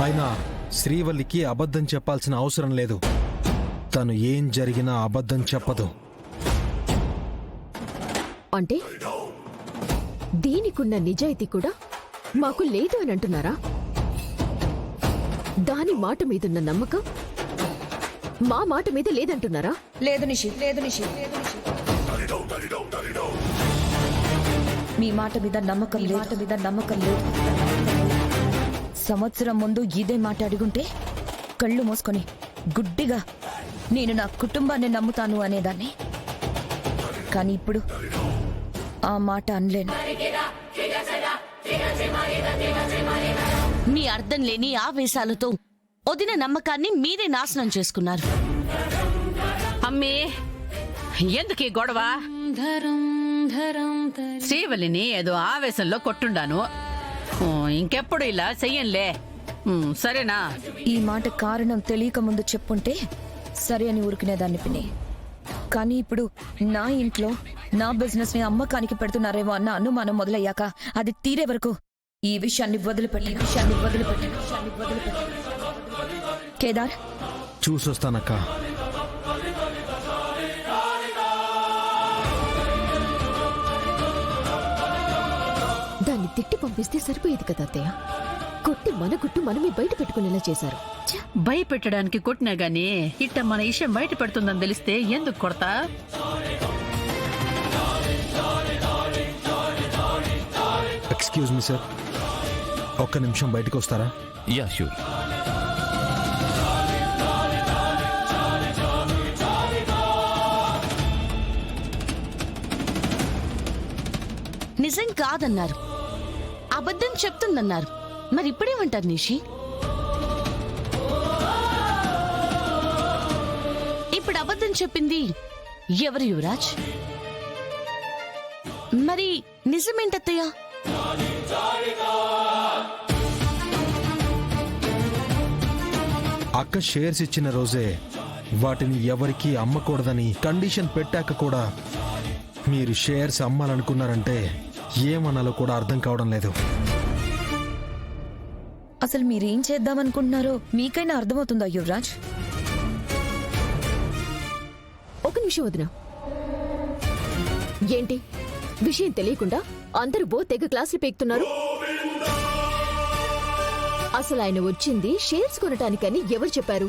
అయినా శ్రీవల్లికి అబద్ధం చెప్పాల్సిన అవసరం లేదు. తను ఏం జరిగినా అబద్ధం చెప్పదు. అంటే దీనికున్న నిజాయితీ కూడా మాకు లేదు అని అంటున్నారా? దాని మాట మీదున్న నమ్మకం మా మాట మీద లేదంటున్నారా? లేదు నిషి, లేదు నిషి. మీ మాట మీద నమ్మకం లేదు. సంవత్సరం ముందు ఇదే మాట అడుగుంటే కళ్ళు మూసుకొని గుడ్డిగా నేను నా కుటుంబాన్ని నమ్ముతాను అనేదాన్ని. కానీ ఇప్పుడు ఆ మాట అనలేను. మీ అర్థం లేని ఆవేశాలతో వదిన నమ్మకాన్ని మీరే నాశనం చేసుకున్నారు. అమ్మే, ఎందుకీ గొడవ? శ్రీవల్లిని ఏదో ఆవేశంలో కొట్టుండాను. ఇంకెప్పుడు ఇలా చెయ్యంలే, సరేనా? ఈ మాట కారణం తెలియక ముందు చెప్పుంటే సరే అని ఊరుకునేదాన్ని పిన్ని. కానీ ఇప్పుడు నా ఇంట్లో నా బిజినెస్ ని అమ్మకానికి పెడుతున్నారేమో అన్న అనుమానం మొదలయ్యాక అది తీరే వరకు ఈ విషయాన్ని వదిలిపెట్టి కేదార్, చూసొస్తానక్క. దాన్ని తిట్టి పంపిస్తే సరిపోయేది కదా అత్తయ్య. కొట్టి మన గుట్టు మనమే బయట పెట్టుకునేలా చేశారు. భయపెట్టడానికి కొట్టినా గానీ ఇట్ట మన విషయం బయట పెడుతుందని తెలిస్తే ఎందుకు కొడతా? ఎక్స్క్యూజ్ మీ సార్, ఒక్క నిమిషం బయటకు వస్తారా? Yeah sure. నిజం కాదన్నారు, అబద్ధం చెప్తుందన్నారు. మరి ఇప్పుడేమంటారు నిషి? ఇప్పుడు అబద్ధం చెప్పింది ఎవరు యువరాజ్? మరి నిజమేంటత్తయ్య? అక్క షేర్స్ ఇచ్చిన రోజే వాటిని ఎవరికీ అమ్మకూడదని కండిషన్ పెట్టాక కూడా మీరు షేర్స్ అమ్మాలనుకున్నారంటే ఏమనాలో కూడా అర్థం కావడం లేదు. అసలు మీరేం చేద్దామనుకుంటున్నారో మీకైనా అర్థమవుతుందా యువరాజ్? ఒక నిమిషం వదిన. ఏంటి విషయం తెలియకుండా అందరూ తెగ క్లాసులు పీకుతున్నారు? అసలు ఆయన వచ్చింది షేర్స్ కొనటానికని ఎవరు చెప్పారు?